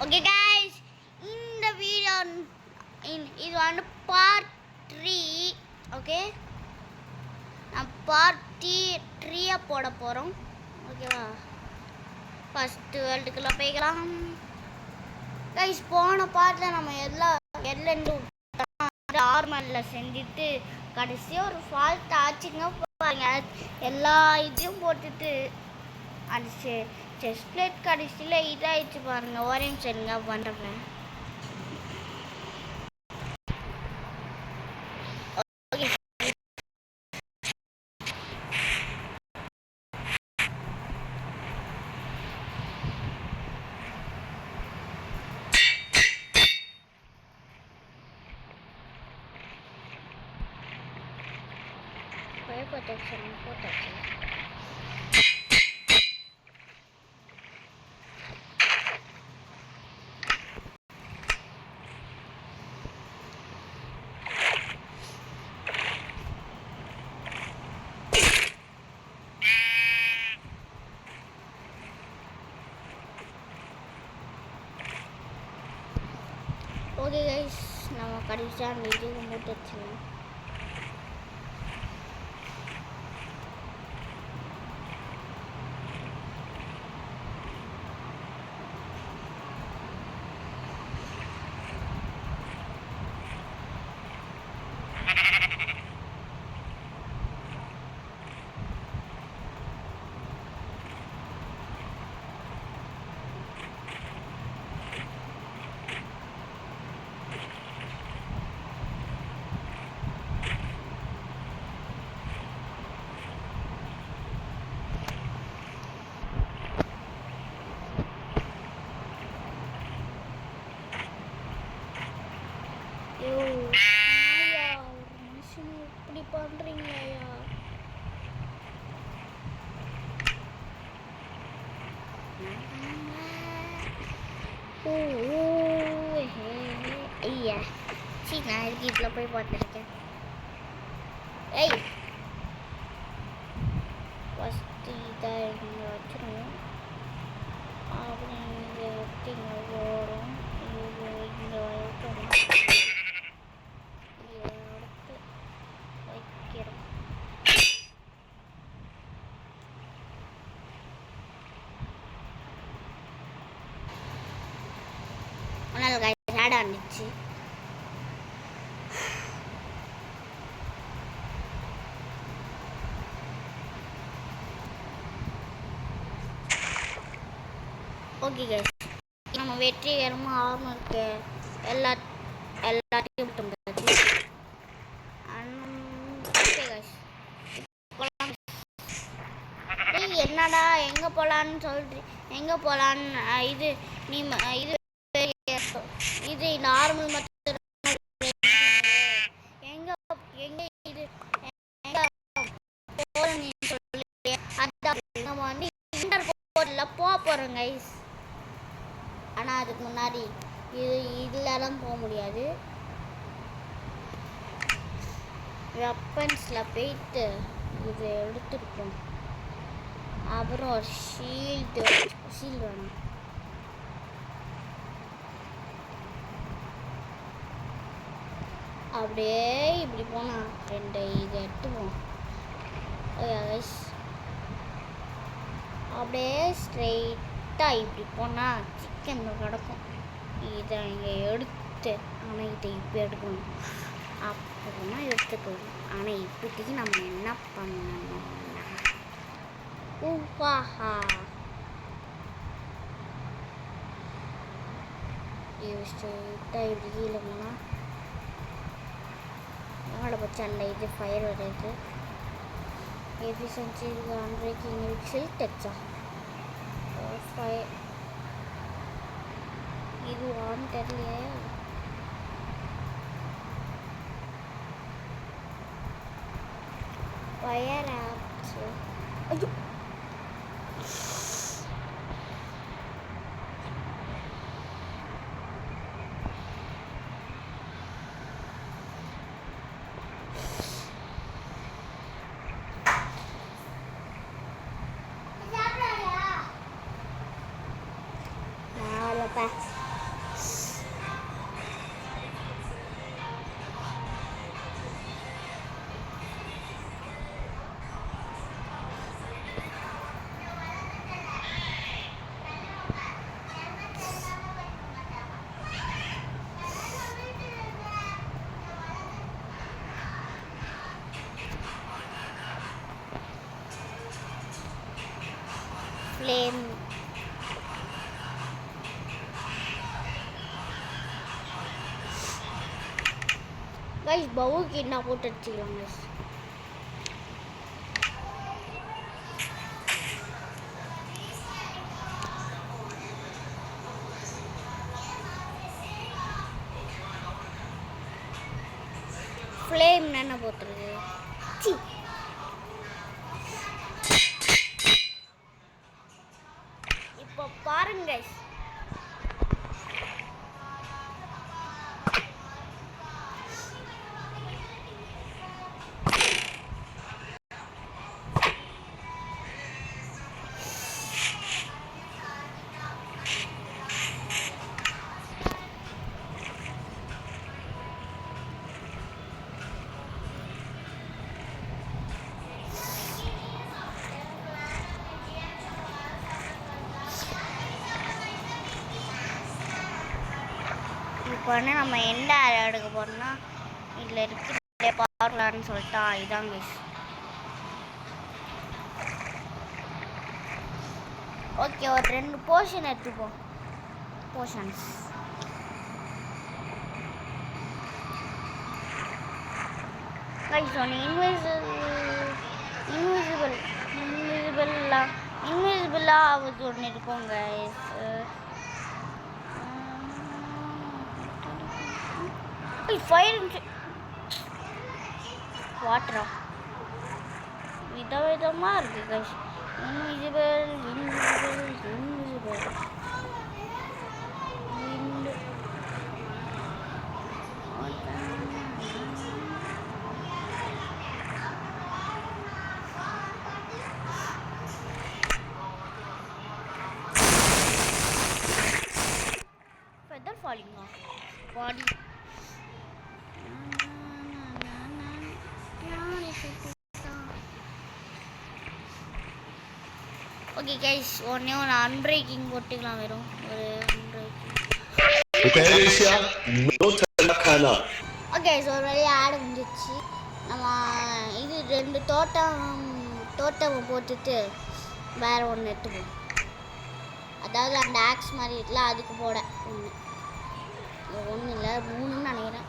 Okay guys, இந்த video இது வந்து பார்ட் 3. ஓகே, நான் பார்ட் 3 போட போகிறோம். ஓகேவா, ஃபஸ்ட்டு வேர்ல்டுக்குள்ளே போய்க்கலாம் கைஸ். போன பார்ட்டில் நம்ம எல்லாம் நார்மலில் செஞ்சுட்டு கடைசியாக ஒரு ஃபால்ட் ஆச்சுங்க பாருங்க. எல்லா இதையும் போட்டுட்டு அந்த செஸ்ட் பிளேட் கடைசியில் இதாகிடுச்சு பாருங்க. ஒரே சரிங்க பண்ணுறேன். protection போட்டாச்சு. ஓகே கைஸ், நம்ம கடைசியாக அந்த இது மூட்டாச்சு. இப்படி பண்றீங்களா? ஐயா சரி, நான் இதுக்கு இதில் போய் பார்த்துருக்கேன். ஏய், ஃபஸ்ட்டு இதை இங்கே வச்சுருவோம். அப்புறம் இங்கே வச்சு இங்கே ஓடும். இது இங்கே வைக்கணும். எடுத்து வைக்கிறோம். ஆனால் ஆட் ஆனிச்சு. ஓகே கைஸ், நம்ம வெற்றிகரமாக ஆர்மருக்கு எல்லாத்தையும் விட்டு. ஓகே கைஸ், என்னடா எங்கே போகலான்னு சொல்கிறீ? எங்கே போகலான்னு இது நீ இது நார்மல் மட்டும் எங்கே எங்கே இது எங்கே போகிறேன்னு சொல்லி அதான் நம்ம வந்து இன்டர் போர்டில் போக போகிறோம் கைஸ். ஆனால் அதுக்கு முன்னாடி இதுலலாம் போக முடியாது. வெப்பன்ஸில் போயிட்டு இது எடுத்துருக்கோம். அப்புறம் ஒரு ஷீல்டு வேணும். அப்படியே இப்படி போனால் 2 இது எடுத்துப்போம். அப்படியே ஸ்ட்ரெயிட்டாக இப்படி போனால் சிக்கன் கிடக்கும். இதை இங்கே எடுத்து, ஆனால் இதை இப்போ எடுக்கணும். அப்புறமா எடுத்துக்கணும். ஆனால் இப்போதைக்கு நம்ம என்ன பண்ணணும்? ஊஹாஹா, இது ஸ்ட்ரெயிட்டாக இப்படி கீழே போனால் எவ்வளோ போச்சு. அந்த இது ஃபயர் வருது. எஃபிஷியன்சி அன்பிரேக்கிங் சில் டச்சா ஃபயர் இது ஆன் தெரியலையே. Fire apps. ஐயோ, ஃப்ளேம். கைஸ் பவுக்கு என்ன போட்டு அடிச்சுக்கலாம் கைஸ். ஃப்ளேம் என்ன போட்டுருக்கு. இப்போ பாருங்க கைஸ். இப்போ வந்து நம்ம எந்த எடுக்க போறோம்னா இதில் இருக்கிற பார்க்கலான்னு சொல்லிட்டா இதான் கைஸ். ஓகே ஒரு 2 போர்ஷன் எடுத்துப்போம். போர்ஷன்ஸ் கைஸ் ஒன்று இன்விசிபிளாக ஆகுது ஒன்று இருக்கும் கைஸ். ஃபயர் வாட்டரா விதவிதமாக இருக்குது guys. Invisible feather falling off body. Okay guys ஒன்று அன்பிரேக்கிங் போட்டுக்கலாம். வெறும் ஒரு ஓகே ஸோ ஒரு வழியாக ஆடு முடிஞ்சிச்சு. நம்ம இது 2 தோட்டம் போட்டுட்டு வேறு ஒன்று எடுத்துப்போம். அதாவது அந்த ஆக்ஸ் மாதிரி இருக்குல்ல அதுக்கு போட ஒன்று இல்லை 3ன்னு நினைக்கிறேன்.